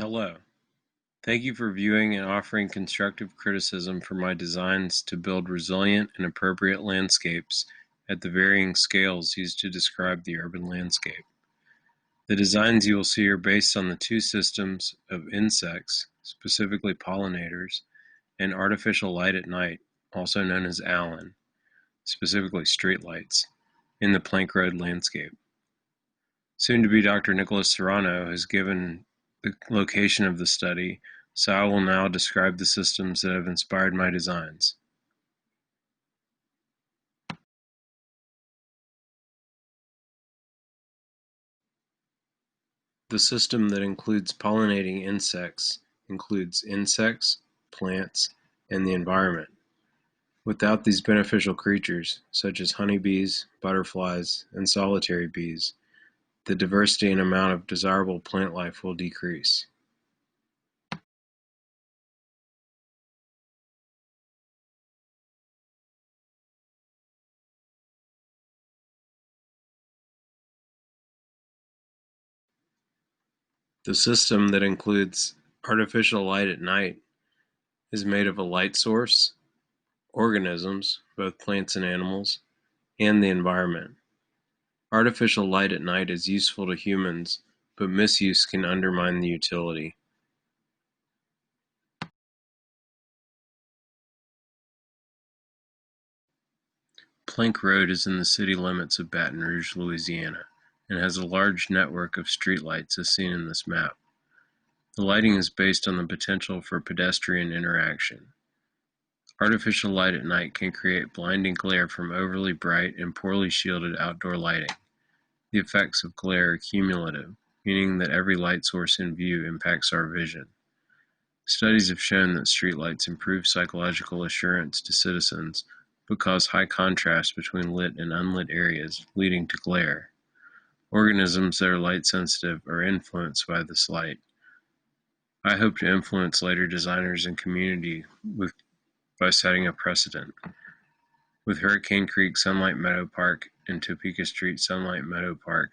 Hello. Thank you for viewing and offering constructive criticism for my designs to build resilient and appropriate landscapes at the varying scales used to describe the urban landscape. The designs you will see are based on the two systems of insects, specifically pollinators, and artificial light at night, also known as ALAN, specifically streetlights, in the Plank Road landscape. Soon-to-be Dr. Nicholas Serrano has given the location of the study, so I will now describe the systems that have inspired my designs. The system that includes pollinating insects includes insects, plants, and the environment. Without these beneficial creatures, such as honeybees, butterflies, and solitary bees, the diversity and amount of desirable plant life will decrease. The system that includes artificial light at night is made of a light source, organisms, both plants and animals, and the environment. Artificial light at night is useful to humans, but misuse can undermine the utility. Plank Road is in the city limits of Baton Rouge, Louisiana, and has a large network of streetlights as seen in this map. The lighting is based on the potential for pedestrian interaction. Artificial light at night can create blinding glare from overly bright and poorly shielded outdoor lighting. The effects of glare are cumulative, meaning that every light source in view impacts our vision. Studies have shown that streetlights improve psychological assurance to citizens but cause high contrast between lit and unlit areas, leading to glare. Organisms that are light sensitive are influenced by this light. I hope to influence later designers and community by setting a precedent. With Hurricane Creek Sunlight Meadow Park and Topeka Street Sunlight Meadow Park,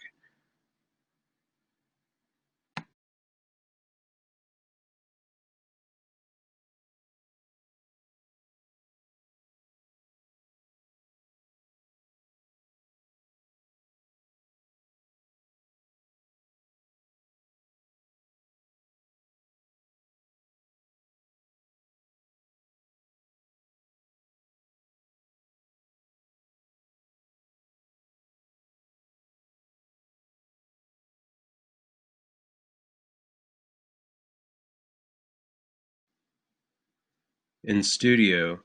in studio,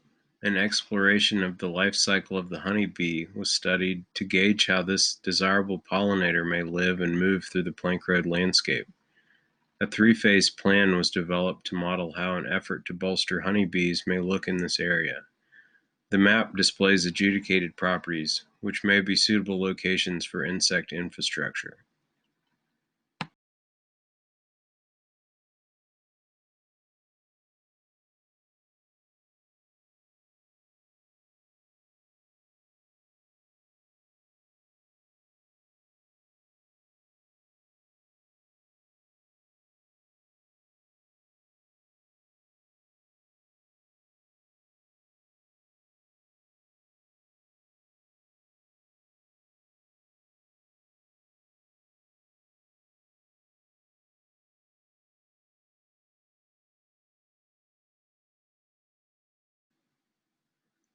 an exploration of the life cycle of the honeybee was studied to gauge how this desirable pollinator may live and move through the Plank Road landscape. A three-phase plan was developed to model how an effort to bolster honeybees may look in this area. The map displays adjudicated properties, which may be suitable locations for insect infrastructure.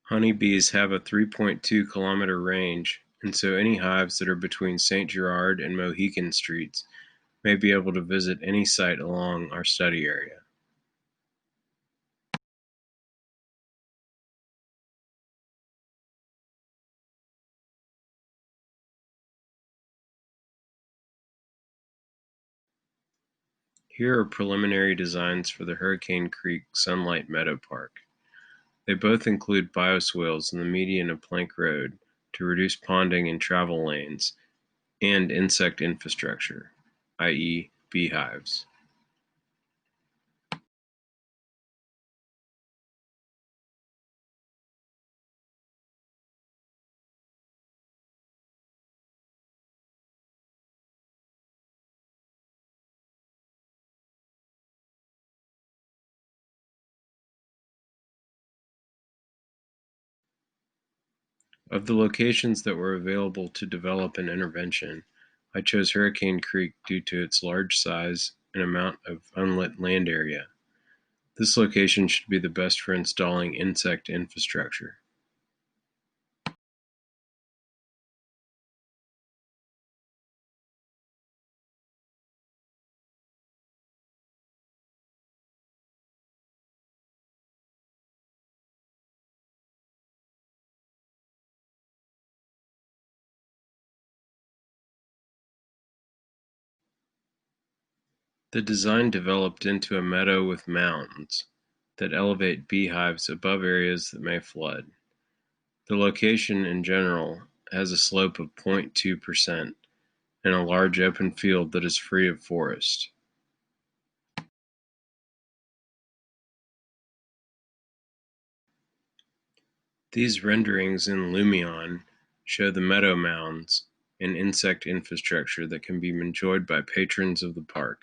Honeybees have a 3.2-kilometer range, and so any hives that are between St. Gerard and Mohican Streets may be able to visit any site along our study area. Here are preliminary designs for the Hurricane Creek Sunlight Meadow Park. They both include bioswales in the median of Plank Road to reduce ponding and travel lanes, and insect infrastructure, i.e., beehives. Of the locations that were available to develop an intervention, I chose Hurricane Creek due to its large size and amount of unlit land area. This location should be the best for installing insect infrastructure. The design developed into a meadow with mounds that elevate beehives above areas that may flood. The location, in general, has a slope of 0.2% and a large open field that is free of forest. These renderings in Lumion show the meadow mounds and insect infrastructure that can be enjoyed by patrons of the park.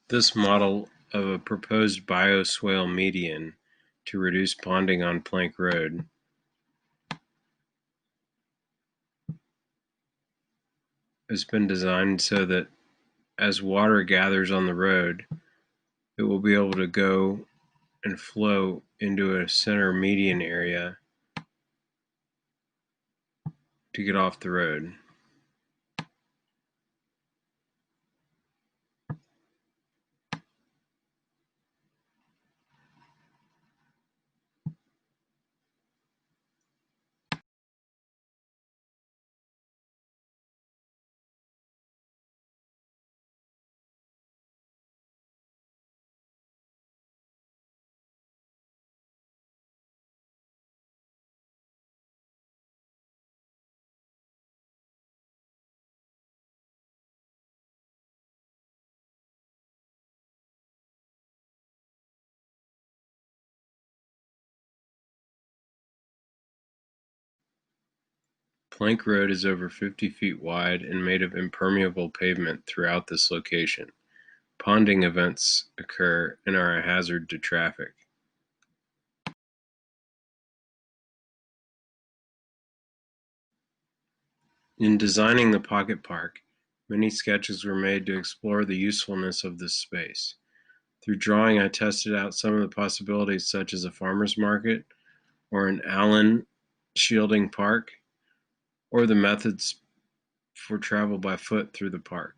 This model of a proposed bioswale median to reduce ponding on Plank Road has been designed so that as water gathers on the road, it will be able to go and flow into a center median area to get off the road. Plank Road is over 50 feet wide and made of impermeable pavement throughout this location. Ponding events occur and are a hazard to traffic. In designing the Pocket Park, many sketches were made to explore the usefulness of this space. Through drawing, I tested out some of the possibilities, such as a farmer's market or an Allen shielding park, or the methods for travel by foot through the park.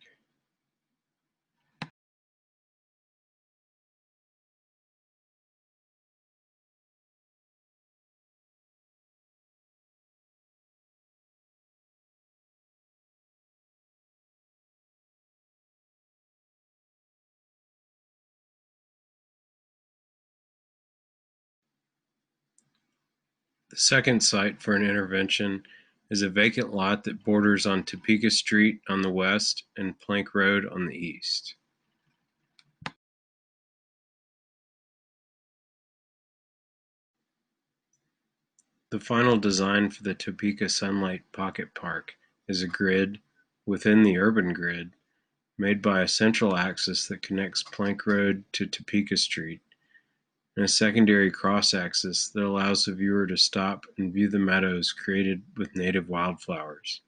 The second site for an intervention is a vacant lot that borders on Topeka Street on the west and Plank Road on the east. The final design for the Topeka Sunlight Pocket Park is a grid within the urban grid made by a central axis that connects Plank Road to Topeka Street, and a secondary cross-axis that allows the viewer to stop and view the meadows created with native wildflowers.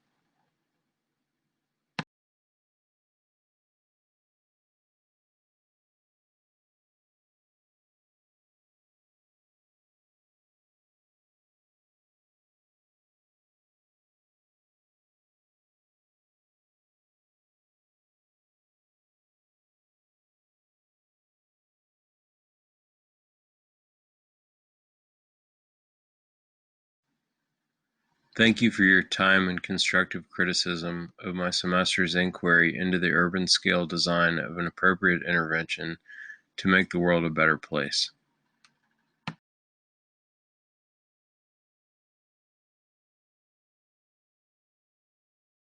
Thank you for your time and constructive criticism of my semester's inquiry into the urban scale design of an appropriate intervention to make the world a better place.